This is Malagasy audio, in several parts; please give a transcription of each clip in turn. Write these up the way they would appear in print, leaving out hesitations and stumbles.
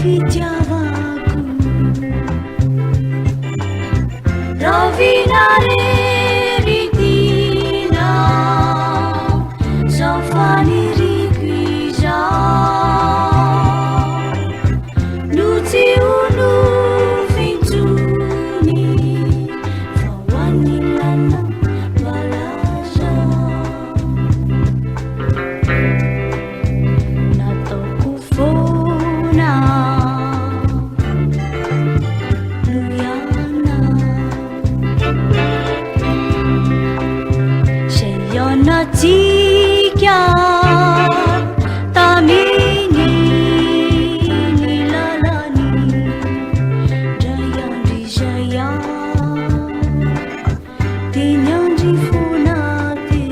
fitiavaku rovinare ritina sofani riguija nuti unu fintuni fawanilana balaja nataoko fona luyana Sheyanatika tamini nilalani jayandri jaya tinyandri fonate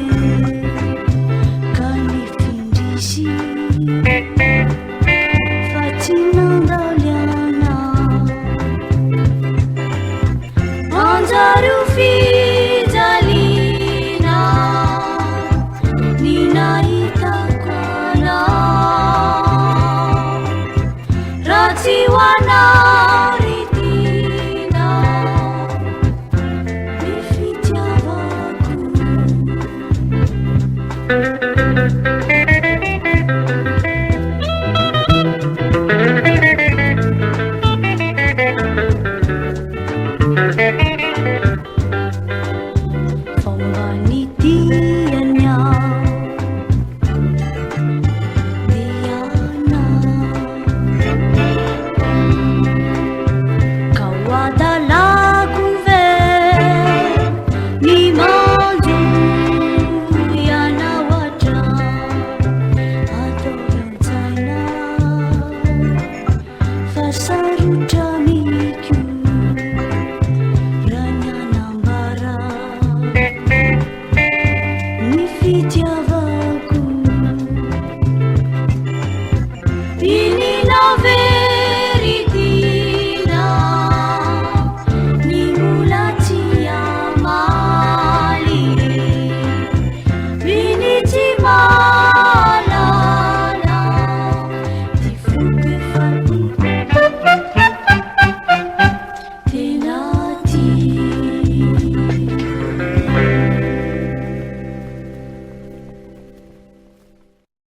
kanifindisi fatinandaliana anjaru fijalina ninaitakwana ratiwana ritina nifitiavaku Pembanitiannya Diana Kau adalah kuve Ni maju Yana wajah Atau yang China Fasaruja